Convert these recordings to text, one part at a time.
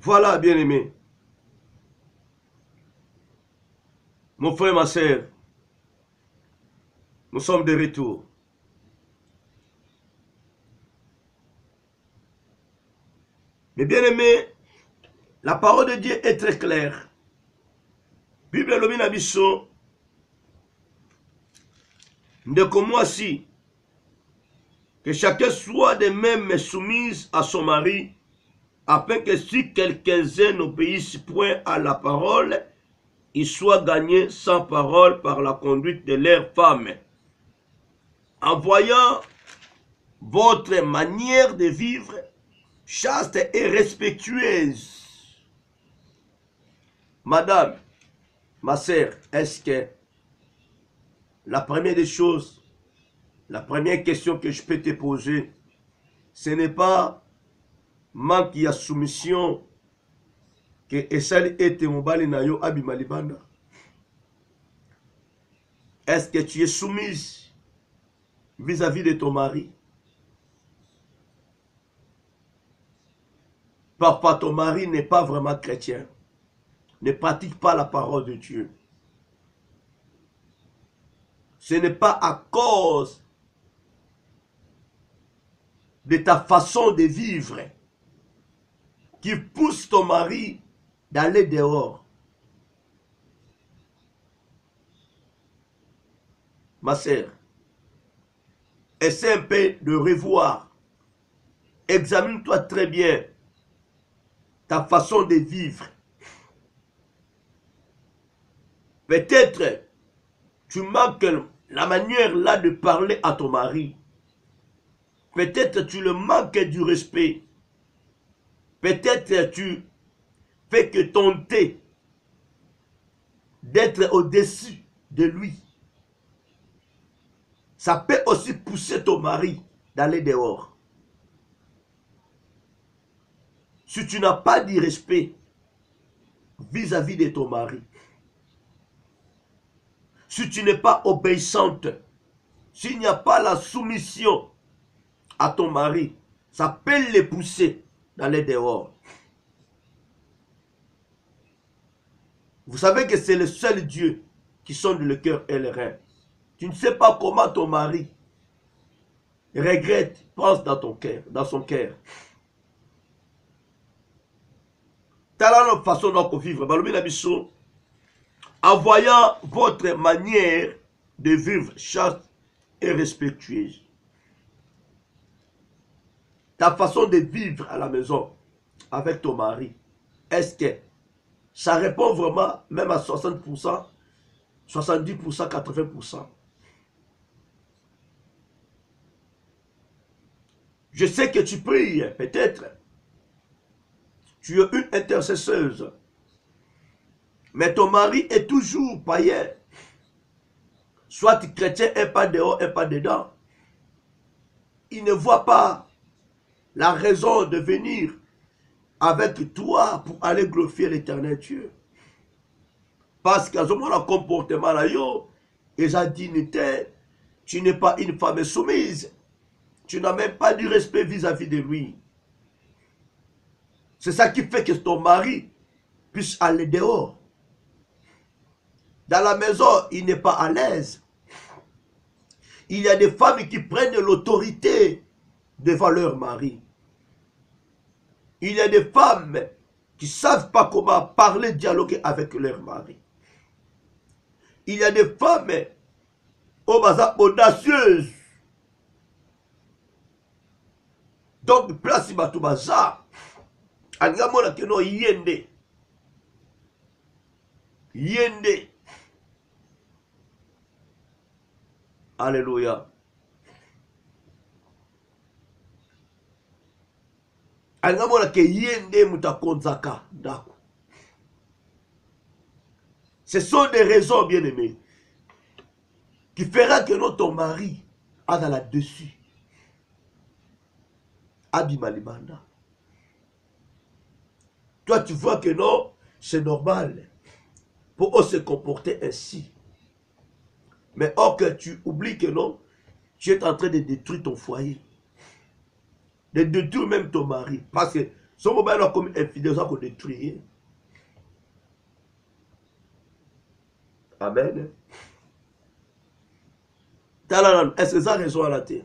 Voilà, bien-aimé. Mon frère, ma soeur, nous sommes de retour. Mais bien-aimé, la parole de Dieu est très claire. Bible lobi na biso ndeko mwasi que chacun soit de même soumise à son mari, afin que si quelques-uns n'obéissent point à la parole, ils soient gagnés sans parole par la conduite de leurs femmes, en voyant votre manière de vivre chaste et respectueuse. Madame, ma sœur, est-ce que la première des choses, la première question que je peux te poser, ce n'est pas manque ya soumission que esali ete mobali na yo abima libanda? Est-ce que tu es soumise vis-à-vis de ton mari? Parfois ton mari n'est pas vraiment chrétien, ne pratique pas la parole de Dieu. Ce n'est pas à cause de ta façon de vivre qui pousse ton mari d'aller dehors. Ma sœur, essaie un peu de revoir. Examine-toi très bien ta façon de vivre. Peut-être tu manques la manière là de parler à ton mari. Peut-être tu le manques du respect. Peut-être tu fais que tenter d'être au-dessus de lui. Ça peut aussi pousser ton mari d'aller dehors. Si tu n'as pas du respect vis-à-vis de ton mari, si tu n'es pas obéissante, s'il n'y a pas la soumission à ton mari, ça peut les pousser d'aller dehors. Vous savez que c'est le seul Dieu qui sonde le cœur et le rein. Tu ne sais pas comment ton mari regrette, pense dans ton cœur, dans son cœur. Tala notre façon de vivre. En voyant votre manière de vivre chaste et respectueuse. Ta façon de vivre à la maison avec ton mari, est-ce que ça répond vraiment même à 60%, 70%, 80%? Je sais que tu pries, peut-être. Tu es une intercesseuse. Mais ton mari est toujours païen. Soit chrétien, un pas dehors, un pas dedans. Il ne voit pas la raison de venir avec toi pour aller glorifier l'éternel Dieu. Parce qu'à ce moment, le comportement là, et sa dignité, tu n'es pas une femme soumise. Tu n'as même pas du respect vis-à-vis de lui. C'est ça qui fait que ton mari puisse aller dehors. Dans la maison, il n'est pas à l'aise. Il y a des femmes qui prennent l'autorité devant leur mari. Il y a des femmes qui ne savent pas comment parler, dialoguer avec leur mari. Il y a des femmes audacieuses. Donc, place Batoubaza, Angamona Keno Yende. Yende. Alléluia. Angamona ke Yende Mutakonzaka. D'accord. Ce sont des raisons, bien-aimés, qui fera que notre mari a dans là-dessus. Abimalibanda. Toi, tu vois que non, c'est normal pour eux se comporter ainsi. Mais or que tu oublies que non, tu es en train de détruire ton foyer. De détruire même ton mari. Parce que Son mobile comme infidèle, ça qu'on détruit. Amen. Est-ce que ça a raison à la terre?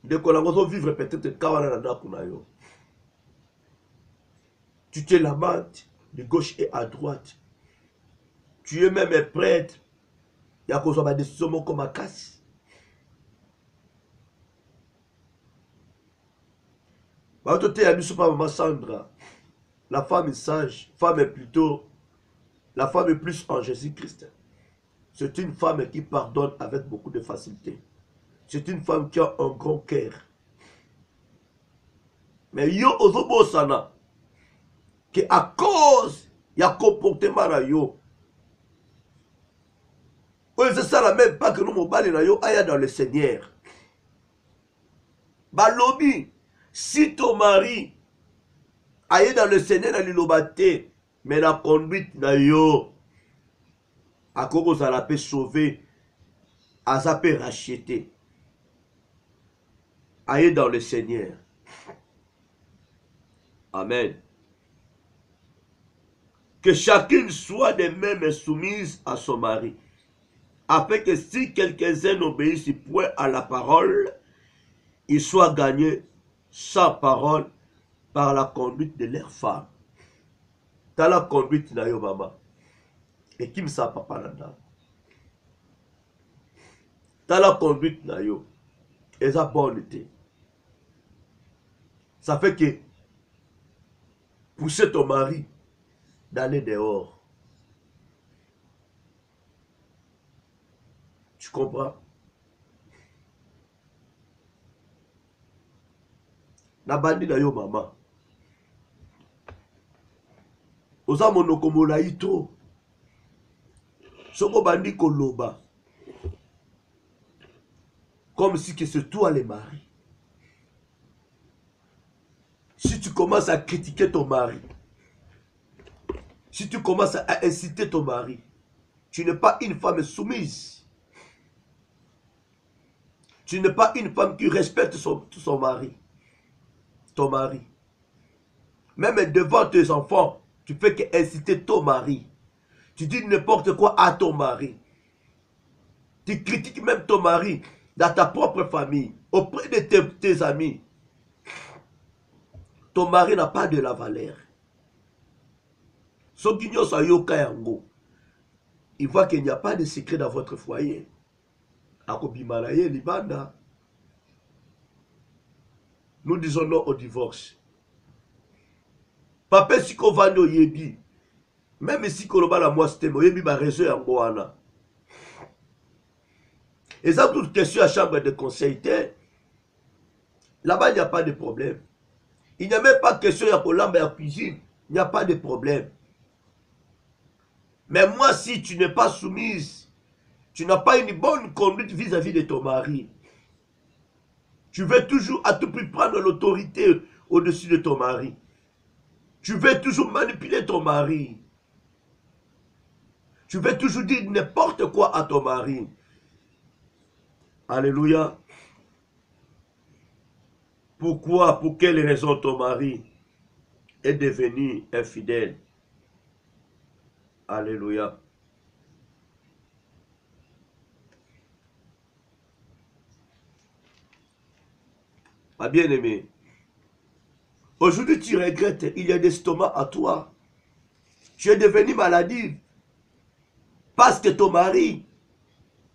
De qu'on a vivre peut-être quand on a tu te lamentes de gauche et à droite. Tu es même prêtre. Il y a qu'on soit des décisions comme à casse. Maman Sandra, la femme est sage, la femme est plus en Jésus-Christ. C'est une femme qui pardonne avec beaucoup de facilité. C'est une femme qui a un grand cœur. Mais yo ozobo sana que à cause il y a comportement là yo. C'est ça la même pas que nous mobali na yo aya dans le Seigneur. Balobi si ton mari aille dans le Seigneur na lilobate mais la conduite na yo à cause ça la peut sauver à ça peut racheter. Aille dans le Seigneur. Amen. Que chacune soit de même soumise à son mari, afin que si quelques-uns n'obéissent point à la parole, ils soient gagnés sans parole par la conduite de leur femme. Dans la conduite de yo maman. Et qui me sait papa là-dedans. Dans la conduite de yo. Et ça bonne été. Ça fait que pousser ton mari d'aller dehors. Tu comprends? Na bandi na yo maman. Oza monoko molai to. Soko bandi koloba. Comme si que c'est toi le mari. Si tu commences à critiquer ton mari, si tu commences à inciter ton mari, tu n'es pas une femme soumise. Tu n'es pas une femme qui respecte son mari. Ton mari. Même devant tes enfants, tu fais que inciter ton mari. Tu dis n'importe quoi à ton mari. Tu critiques même ton mari dans ta propre famille, auprès de tes amis. Ton mari n'a pas de la valeur. Il voit qu'il n'y a pas de secret dans votre foyer. Nous disons non au divorce. Papa si ko vando yebi. Même si ko loba la moi c'était yebi ba réseau yango wana. Et ça toute question à chambre de conseil. Là-bas il n'y a pas de problème. Il n'y a même pas question à kolamba ya cuisine, il n'y a pas de problème. Mais moi si tu n'es pas soumise, tu n'as pas une bonne conduite vis-à-vis de ton mari. Tu veux toujours à tout prix prendre l'autorité au-dessus de ton mari. Tu veux toujours manipuler ton mari. Tu veux toujours dire n'importe quoi à ton mari. Alléluia. Pourquoi, pour quelle raison ton mari est devenu infidèle? Alléluia. Ma bien-aimée, aujourd'hui tu regrettes, il y a des estomacs à toi. Tu es devenu maladive parce que ton mari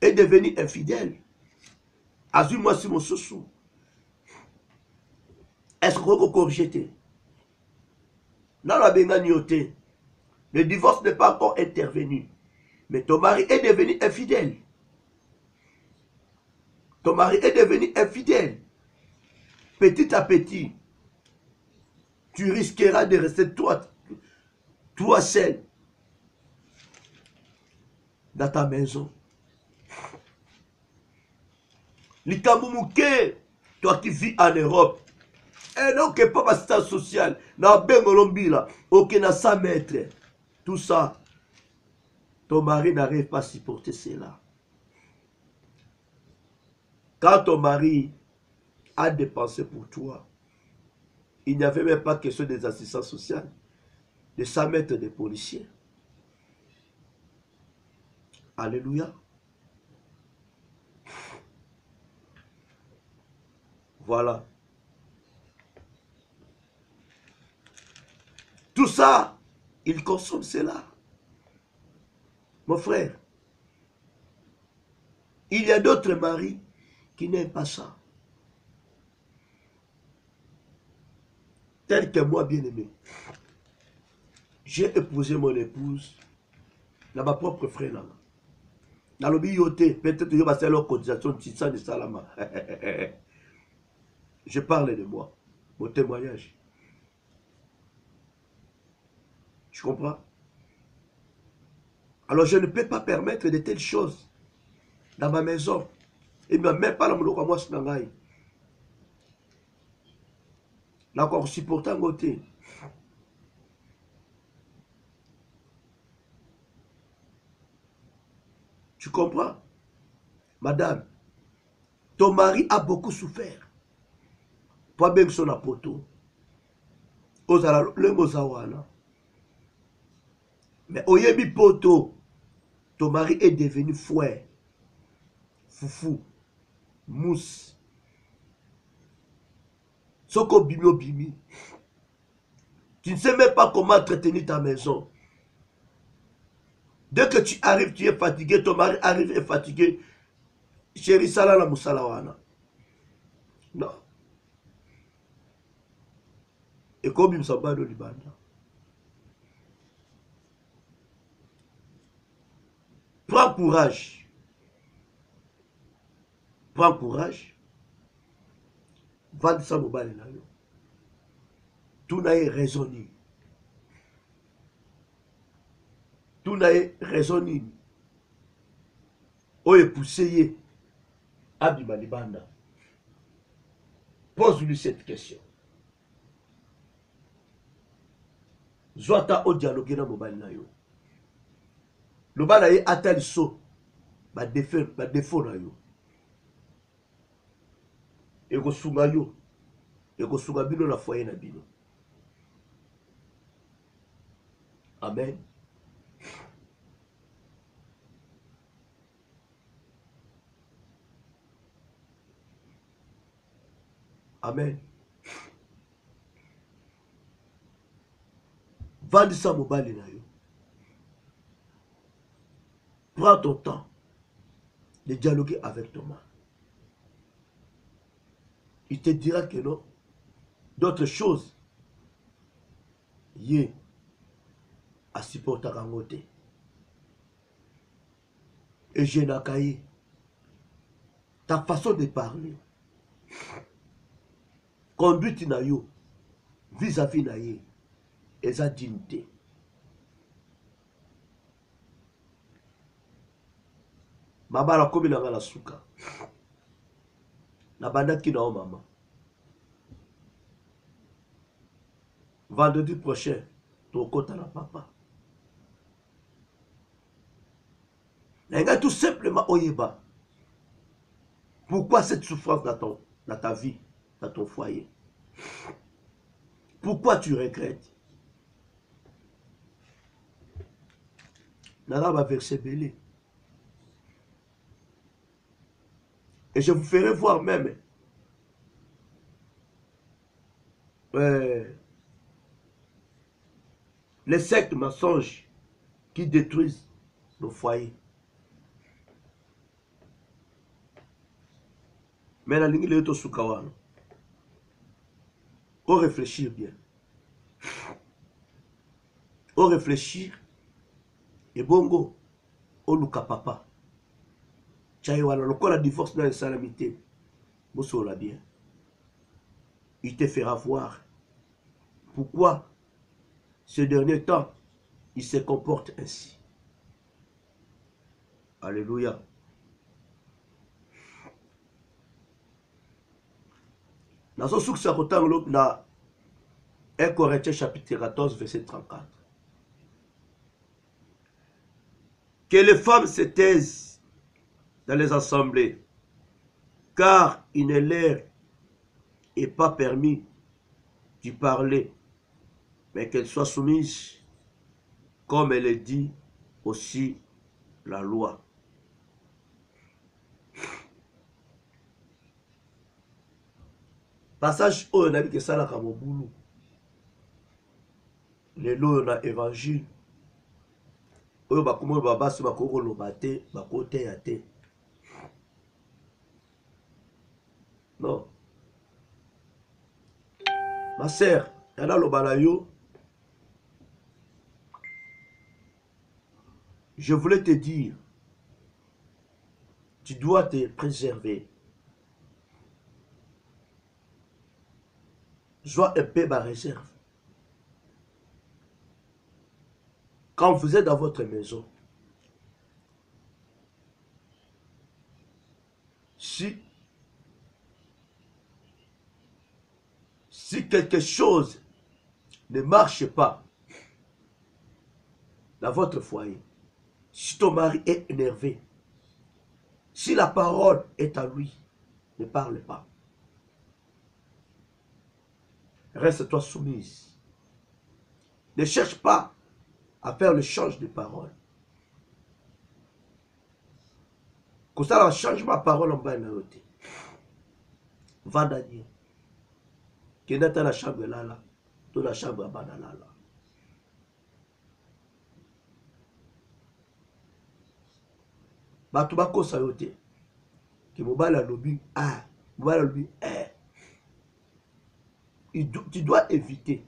est devenu infidèle. Assure-moi sur mon sous. Est-ce qu'on peut corriger? Non, la benganioté. Le divorce n'est pas encore intervenu. Mais ton mari est devenu infidèle. Ton mari est devenu infidèle. Petit à petit, tu risqueras de rester toi seul, dans ta maison. Likamumuke, toi qui vis en Europe, et non que pas assistance sociale, na bengolombila, ok na 100 mètres, tout ça, ton mari n'arrive pas à supporter cela. Quand ton mari a dépensé pour toi, Il n'y avait même pas question des assistants sociaux, de 100 mètres des policiers. Alléluia. Voilà. Tout ça, il consomme cela. Mon frère, il y a d'autres maris qui n'aiment pas ça. Tel que moi, bien-aimé. J'ai épousé mon épouse dans ma propre frère. Dans le bioté, peut-être que je vais passer leur cotisation de Salama. Je parle de moi, mon témoignage. Tu comprends? Alors je ne peux pas permettre de telles choses dans ma maison. Et même pas dans mon locaux, moi, c'est dans l'aïe. Là encore, supportant côté. Tu comprends? Madame, ton mari a beaucoup souffert. Pas bien que son apoto. Le mozawana. Mais oyebi poto, ton mari est devenu fouet, foufou, mousse. Soko bimi obimi. Tu ne sais même pas comment entretenir ta maison. Dès que tu arrives, tu es fatigué, ton mari arrive et est fatigué. Chérie, sala la mousalawana. Non. Et comme il me semble de Libanda. Prends courage. Prends courage. Vendre ça mobile là. Tout n'a pas raisonné. Tout n'a pas raisonné. Oye poussé. Abima Libanda. Pose-lui cette question. Zwata o dialogue na mobile na yo. Le bana ye atali so. Ba défaut na yo. Ego sunga yo. Ego sunga bino na foyer na bino. Amen. Amen. Vende ça mobile na yo. Prends ton temps de dialoguer avec ton mari. Il te dira que non. D'autres choses. Yé. À supporter à côté. Et je n'ai qu'à y. Ta façon de parler. Conduite na yo. Vis-à-vis na ye. Et sa dignité. Mabala komi na ngala suka. Na banda ki na o mama. Vendredi prochain, ton compte à la papa. Nenga tout simplement oyeba. Pourquoi cette souffrance dans ta vie, dans ton foyer? Pourquoi tu regrettes? Nana va verser belé. Et je vous ferai voir même les sectes mensonges qui détruisent nos foyers. Mais la ligne est au Soukawan. Faut réfléchir bien. Faut réfléchir. Et bongo, au luka papa. Tchaïwana, le la divorce dans la salamité. Moussola bien. Il te fera voir pourquoi ce dernier temps il se comporte ainsi. Alléluia. Dans ce souk ça na 1 Corinthiens chapitre 14 verset 34. Que les femmes se taisent dans les assemblées, car il ne leur est pas permis du parler, mais qu'elle soit soumise, comme elle est dit aussi la loi. Passage oyo nabi kesalaka mobulu. Lelo na évangile. Oyo bakomo babasi bakoko loba te, bakote ya te. Non. Ma sœur, yana loba na yo. Je voulais te dire, tu dois te préserver. Sois un peu ma réserve. Quand vous êtes dans votre maison, si quelque chose ne marche pas dans votre foyer, si ton mari est énervé, si la parole est à lui, ne parle pas. Reste-toi soumise. Ne cherche pas à faire le change de parole. Comme ça, on change ma parole en bas de la haute. Va Daniel. Qui est dans la chambre là, dans la chambre en bas là. Bato bakosa yo te. Ki mobala lobi ah, mobala lobi eh. Tu dois éviter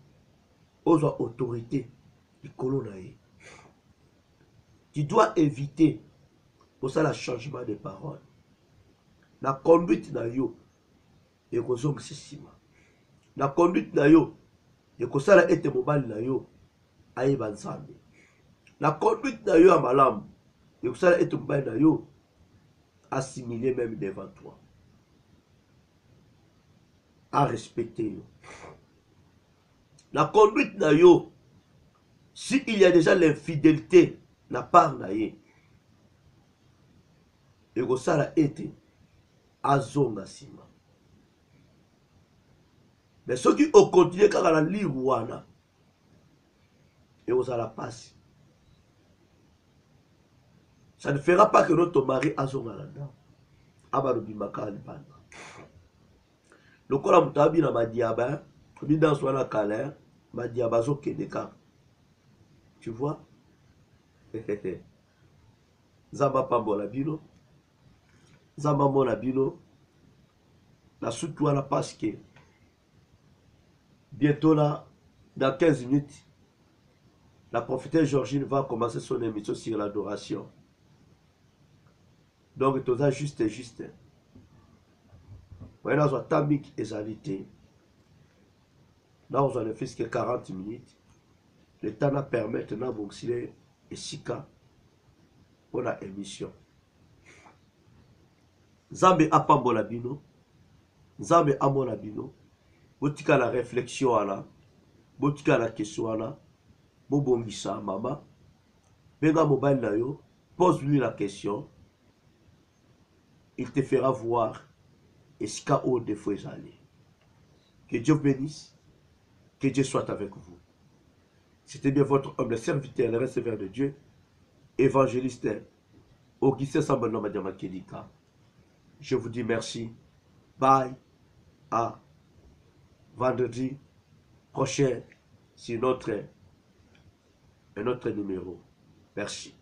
aux autorités du colonel. Tu dois éviter pour ça le changement de parole. La conduite na yo et kozong sisima. La conduite na yo et kosala ete mobali na yo ayeba nzambe. La conduite na yo a malamu et kosala ete mobali na yo assimilé même devant toi. À respecter yo. La conduite na yo, si il y a déjà l'infidélité na part na ye, et que ça a été azonga sima. Mais ceux qui ont continué quand la lirouana, et vous la passe. Ça ne fera pas que notre mari azonga là-dedans. Abarubimaka alibana. Le kola mutabi na madiaba, bidan soit calais, madiaba zo kedeka. Tu vois? Zamba pambola bino. Zamba mona bino. La soutouana parce que bientôt là, dans 15 minutes, la prophétesse Georgine va commencer son émission sur l'adoration. Donc, tout ça juste. Voyez, dans un tamik exalité. Là, on a fait que 40 minutes. Le temps n'a permis maintenant d'auxilier et sika pour la émission. Zambe apambola bino. Zambe amona bino. Botika la réflexion ala. Botika la question ala. Bobongisa mama. Benga mobile na yo. Pose-lui la question. Il te fera voir et ce qu'a au défaut aller. Que Dieu bénisse. Que Dieu soit avec vous. C'était bien votre humble serviteur, le receveur de Dieu, évangéliste Augustin Sambano Madiama Kelika. Je vous dis merci. Bye. À vendredi prochain sur un autre numéro. Merci.